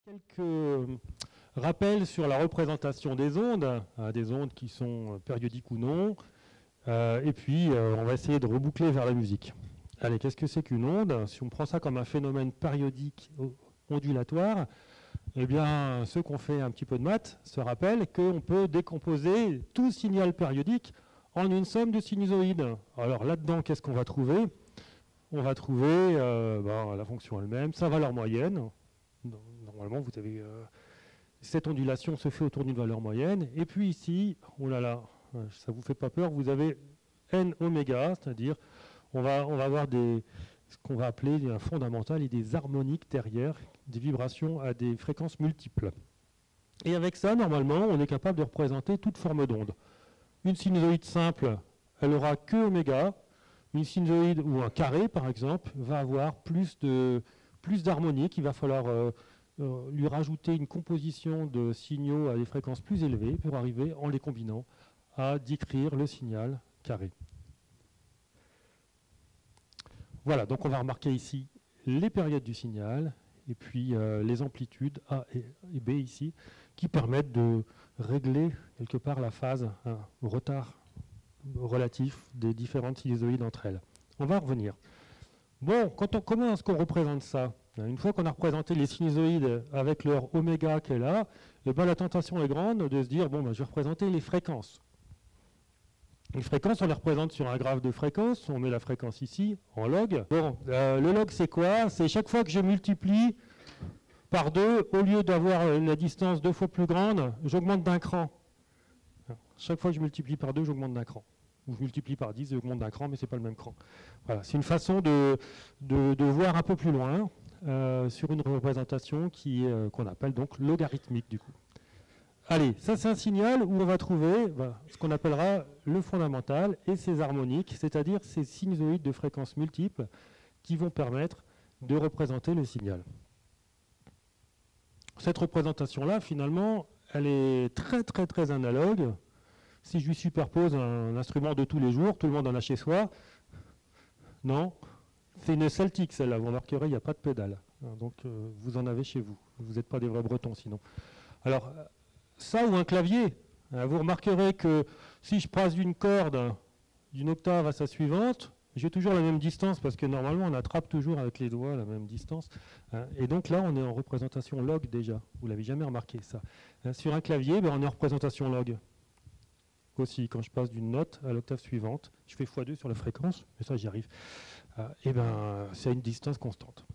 Quelques rappels sur la représentation des ondes qui sont périodiques ou non, et puis on va essayer de reboucler vers la musique. Allez, qu'est-ce que c'est qu'une onde? Si on prend ça comme un phénomène périodique ondulatoire, eh bien, ceux qui ont fait un petit peu de maths se rappellent qu'on peut décomposer tout signal périodique en une somme de sinusoïdes. Alors là-dedans, qu'est-ce qu'on va trouver? On va trouver la fonction elle-même, sa valeur moyenne. Normalement, vous avez cette ondulation se fait autour d'une valeur moyenne. Et puis ici, oh là là, ça ne vous fait pas peur, vous avez n oméga, c'est-à-dire on va avoir ce qu'on va appeler un fondamental et des harmoniques derrière, des vibrations à des fréquences multiples. Et avec ça, normalement, on est capable de représenter toute forme d'onde. Une sinusoïde simple, elle aura que oméga. Une sinusoïde ou un carré, par exemple, va avoir plus d'harmoniques. Il va falloir lui rajouter une composition de signaux à des fréquences plus élevées pour arriver, en les combinant, à décrire le signal carré. Voilà, donc on va remarquer ici les périodes du signal et puis les amplitudes A et B ici, qui permettent de régler quelque part la phase, au retard relatif des différentes sinusoïdes entre elles. On va revenir. Bon, comment est-ce qu'on représente ça? Une fois qu'on a représenté les sinusoïdes avec leur oméga qui est là, et ben la tentation est grande de se dire, bon, je vais représenter les fréquences. Les fréquences, on les représente sur un graphe de fréquence, on met la fréquence ici, en log. Bon, le log c'est quoi? C'est chaque fois que je multiplie par 2, au lieu d'avoir la distance 2 fois plus grande, j'augmente d'un cran. Chaque fois que je multiplie par 2, j'augmente d'un cran. Ou je multiplie par 10, j'augmente d'un cran, mais ce n'est pas le même cran. Voilà, c'est une façon de voir un peu plus loin sur une représentation qu'on appelle donc logarithmique du coup. Allez, ça c'est un signal où on va trouver ce qu'on appellera le fondamental et ses harmoniques, c'est-à-dire ces sinusoïdes de fréquences multiples qui vont permettre de représenter le signal. Cette représentation-là, finalement, elle est très très très analogue. Si je lui superpose un instrument de tous les jours, tout le monde en a chez soi. Non, c'est une celtique celle-là, vous remarquerez, il n'y a pas de pédale. Donc vous en avez chez vous, vous n'êtes pas des vrais bretons sinon. Alors ça ou un clavier, vous remarquerez que si je passe d'une corde, d'une octave à sa suivante, j'ai toujours la même distance parce que normalement on attrape toujours avec les doigts la même distance. Et donc là on est en représentation log déjà, vous l'avez jamais remarqué ça. Sur un clavier, on est en représentation log. Aussi, quand je passe d'une note à l'octave suivante, je fais x2 sur la fréquence, mais ça j'y arrive, c'est à une distance constante.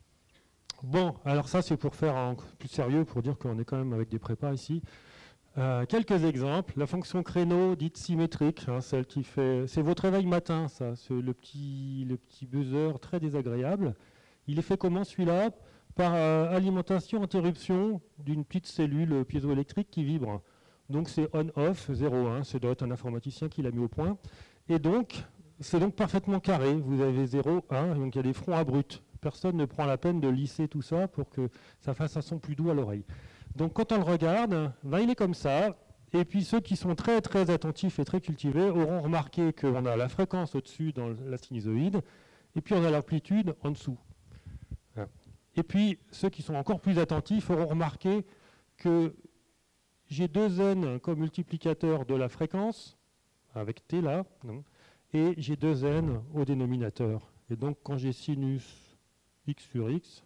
Bon, alors ça c'est pour faire plus sérieux, pour dire qu'on est quand même avec des prépas ici. Quelques exemples, la fonction créneau dite symétrique, celle qui fait, c'est votre réveil matin, ça, c'est le petit buzzer très désagréable. Il est fait comment celui-là? Par alimentation, interruption d'une petite cellule piézoélectrique qui vibre. Donc c'est on-off, 0,1, ça doit être un informaticien qui l'a mis au point. Et donc, c'est donc parfaitement carré. Vous avez 0, 1, donc il y a des fronts abrupts. Personne ne prend la peine de lisser tout ça pour que ça fasse un son plus doux à l'oreille. Donc quand on le regarde, il est comme ça. Et puis ceux qui sont très très attentifs et très cultivés auront remarqué qu'on a la fréquence au-dessus dans la sinusoïde, et puis on a l'amplitude en dessous. Et puis ceux qui sont encore plus attentifs auront remarqué que j'ai 2n comme multiplicateur de la fréquence, avec t là, et j'ai 2n au dénominateur. Et donc quand j'ai sinus x sur x,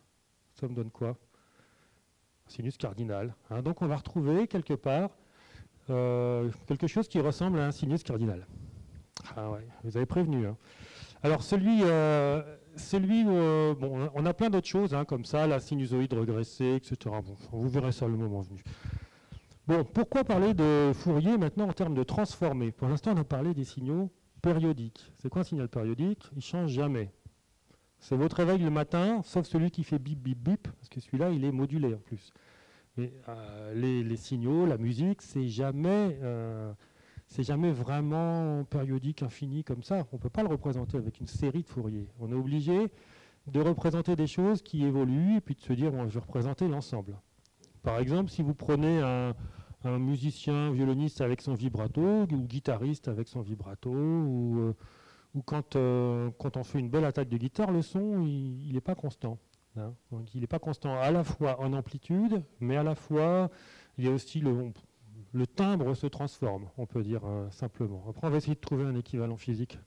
ça me donne quoi? Sinus cardinal. Donc on va retrouver quelque part quelque chose qui ressemble à un sinus cardinal. Ah ouais, vous avez prévenu. Alors celui où on a plein d'autres choses comme ça, la sinusoïde régressée, etc. Bon, vous verrez ça le moment venu. Bon, pourquoi parler de Fourier maintenant en termes de transformés? Pour l'instant, on a parlé des signaux périodiques. C'est quoi un signal périodique? Il ne change jamais. C'est votre réveil le matin, sauf celui qui fait bip, bip, bip, parce que celui-là, il est modulé en plus. Mais les signaux, la musique, c'est jamais vraiment périodique, infini comme ça. On ne peut pas le représenter avec une série de Fourier. On est obligé de représenter des choses qui évoluent et puis de se dire, bon, je vais représenter l'ensemble. Par exemple, si vous prenez un musicien, violoniste avec son vibrato, ou guitariste avec son vibrato, ou quand on fait une belle attaque de guitare, le son, il n'est pas constant. hein. Donc il n'est pas constant à la fois en amplitude, mais à la fois, il y a aussi le timbre se transforme, on peut dire simplement. Après, on va essayer de trouver un équivalent physique.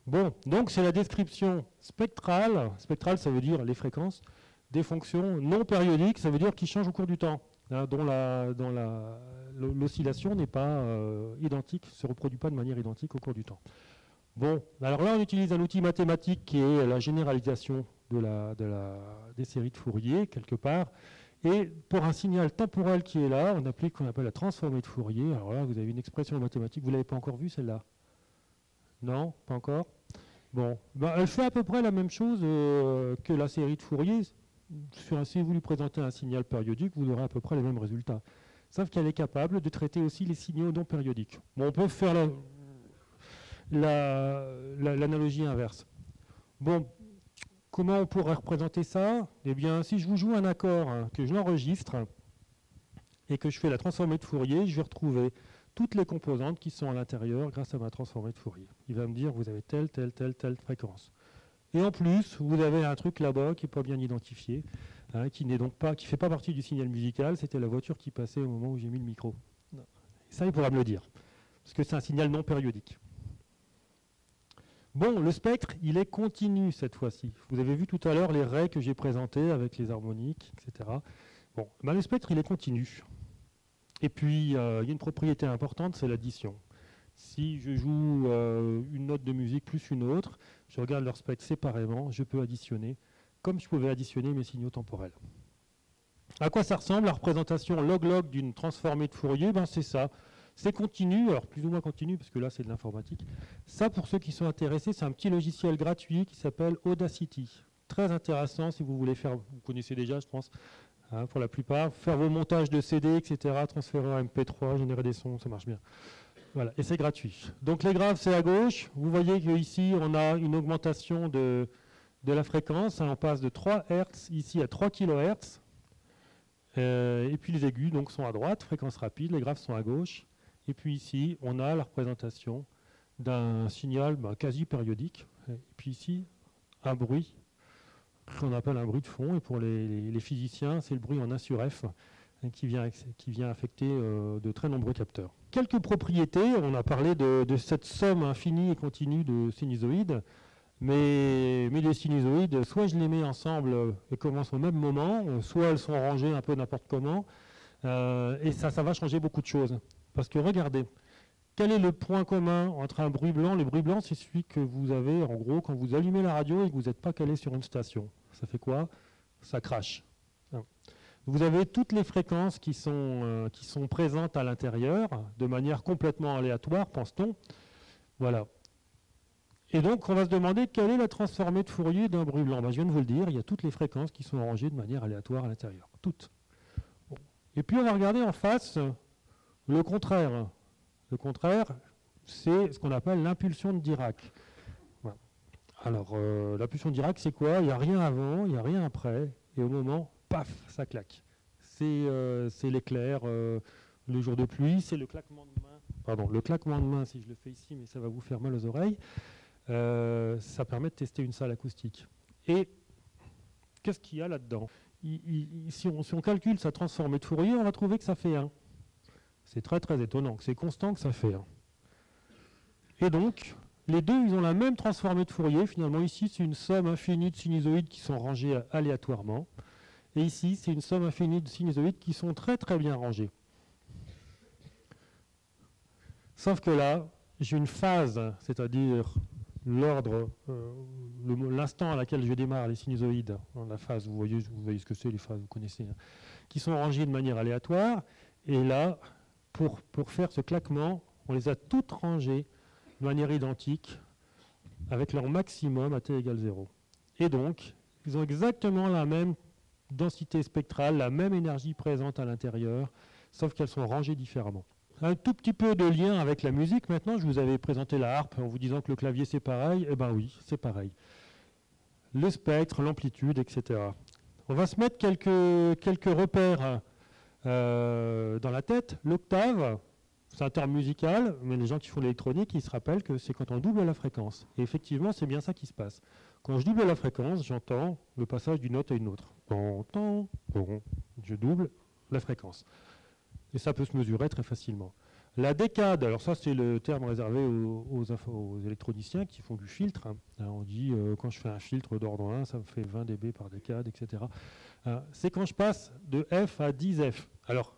Bon, donc c'est la description spectrale. Spectrale, ça veut dire les fréquences des fonctions non périodiques, ça veut dire qui changent au cours du temps, hein, dont l'oscillation n'est pas identique, ne se reproduit pas de manière identique au cours du temps. Bon, alors là, on utilise un outil mathématique qui est la généralisation des séries de Fourier, quelque part. Et pour un signal temporel qui est là, on applique ce qu'on appelle la transformée de Fourier. Alors là, vous avez une expression mathématique, vous ne l'avez pas encore vue, celle-là? Non, pas encore? Bon, ben, elle fait à peu près la même chose que la série de Fourier. Si vous lui présentez un signal périodique, vous aurez à peu près les mêmes résultats. Sauf qu'elle est capable de traiter aussi les signaux non périodiques. Bon, on peut faire l'analogie inverse. Bon, comment on pourrait représenter ça? Eh bien, si je vous joue un accord, hein, que je l'enregistre et que je fais la transformée de Fourier, je vais retrouver toutes les composantes qui sont à l'intérieur grâce à ma transformée de Fourier. Il va me dire vous avez telle fréquence. Et en plus, vous avez un truc là-bas qui n'est pas bien identifié, hein, qui ne fait pas partie du signal musical. C'était la voiture qui passait au moment où j'ai mis le micro. Et ça, il pourra me le dire, parce que c'est un signal non périodique. Bon, le spectre, il est continu cette fois-ci. Vous avez vu tout à l'heure les raies que j'ai présentées avec les harmoniques, etc. Bon, ben le spectre, il est continu. Et puis, il y a une propriété importante, c'est l'addition. Si je joue une note de musique plus une autre, je regarde leur spectre séparément, je peux additionner, comme je pouvais additionner mes signaux temporels. À quoi ça ressemble la représentation log-log d'une transformée de Fourier? Ben, c'est ça. C'est continu, alors plus ou moins continu, parce que là c'est de l'informatique. Ça, pour ceux qui sont intéressés, c'est un petit logiciel gratuit qui s'appelle Audacity. Très intéressant si vous voulez faire, vous connaissez déjà je pense, hein, pour la plupart, faire vos montages de CD, etc., transférer en MP3, générer des sons, ça marche bien. Voilà, et c'est gratuit. Donc les graphes, c'est à gauche. Vous voyez qu'ici, on a une augmentation de la fréquence. On passe de 3 Hz ici à 3 kHz. Et puis les aigus donc, sont à droite, fréquence rapide, les graphes sont à gauche. Et puis ici, on a la représentation d'un signal quasi périodique. Et puis ici, un bruit qu'on appelle un bruit de fond. Et pour les physiciens, c'est le bruit en 1 sur F qui vient affecter de très nombreux capteurs. Quelques propriétés, on a parlé de cette somme infinie et continue de sinusoïdes, mais les sinusoïdes, soit je les mets ensemble et commencent au même moment, soit elles sont rangées un peu n'importe comment, et ça va changer beaucoup de choses. Parce que regardez, quel est le point commun entre un bruit blanc? Le bruit blanc, c'est celui que vous avez, en gros, quand vous allumez la radio et que vous n'êtes pas calé sur une station. Ça fait quoi? Ça crache. Vous avez toutes les fréquences qui sont présentes à l'intérieur, de manière complètement aléatoire, pense-t-on. Voilà. Et donc, on va se demander quelle est la transformée de Fourier d'un bruit blanc. Ben, je viens de vous le dire, il y a toutes les fréquences qui sont rangées de manière aléatoire à l'intérieur. Toutes. Bon. Et puis, on va regarder en face le contraire. Le contraire, c'est ce qu'on appelle l'impulsion de Dirac. Voilà. Alors, l'impulsion de Dirac, c'est quoi? Il n'y a rien avant, il n'y a rien après, et au moment, paf, ça claque. C'est l'éclair, le jour de pluie, c'est le claquement de main. Pardon, le claquement de main, si je le fais ici, mais ça va vous faire mal aux oreilles. Ça permet de tester une salle acoustique. Et qu'est-ce qu'il y a là-dedans? Si on calcule sa transformée de Fourier, on va trouver que ça fait 1. C'est très très étonnant, que c'est constant que ça fait 1. Et donc, les deux, ils ont la même transformée de Fourier. Finalement, ici, c'est une somme infinie de sinusoïdes qui sont rangés aléatoirement. Et ici, c'est une somme infinie de sinusoïdes qui sont très très bien rangés. Sauf que là, j'ai une phase, c'est-à-dire l'ordre, l'instant à laquelle je démarre les sinusoïdes, la phase, vous voyez ce que c'est, les phases, vous connaissez, hein, qui sont rangées de manière aléatoire. Et là, pour faire ce claquement, on les a toutes rangées de manière identique, avec leur maximum à t égale 0. Et donc, ils ont exactement la même densité spectrale, la même énergie présente à l'intérieur, sauf qu'elles sont rangées différemment. Un tout petit peu de lien avec la musique maintenant. Je vous avais présenté la harpe en vous disant que le clavier c'est pareil. Eh bien oui, c'est pareil. Le spectre, l'amplitude, etc. On va se mettre quelques repères dans la tête. L'octave, c'est un terme musical, mais les gens qui font l'électronique, ils se rappellent que c'est quand on double la fréquence. Et effectivement, c'est bien ça qui se passe. Quand je double la fréquence, j'entends le passage d'une note à une autre. Bon, je double la fréquence. Et ça peut se mesurer très facilement. La décade, alors ça c'est le terme réservé aux électroniciens qui font du filtre. Alors on dit quand je fais un filtre d'ordre 1, ça me fait 20 dB par décade, etc. C'est quand je passe de F à 10F. Alors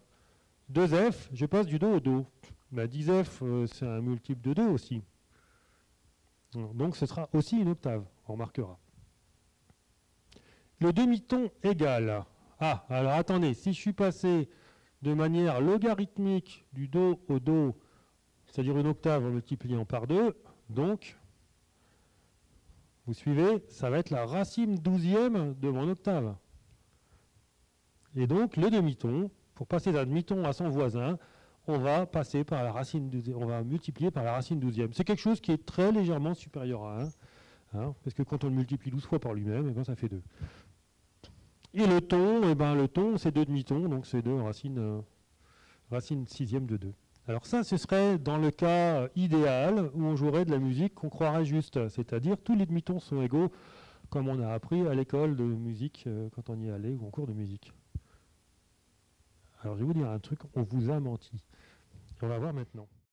2F, je passe du Do au Do. 10F, c'est un multiple de 2 aussi. Donc ce sera aussi une octave, on remarquera. Le demi-ton égal. Ah, alors attendez, si je suis passé de manière logarithmique du Do au Do, c'est-à-dire une octave en multipliant par 2, donc, vous suivez, ça va être la racine 12e de mon octave. Et donc, le demi-ton, pour passer d'un demi-ton à son voisin, on va passer par la racine 12e, on va multiplier par la racine 12e. C'est quelque chose qui est très légèrement supérieur à 1, parce que quand on le multiplie 12 fois par lui-même, eh ben, ça fait 2. Et le ton, le ton, c'est 2 demi-tons, donc c'est 2 racine 6e de 2. Alors ça, ce serait dans le cas idéal où on jouerait de la musique qu'on croirait juste, c'est-à-dire tous les demi-tons sont égaux, comme on a appris à l'école de musique quand on y est allé ou en cours de musique. Alors je vais vous dire un truc, on vous a menti. On va voir maintenant.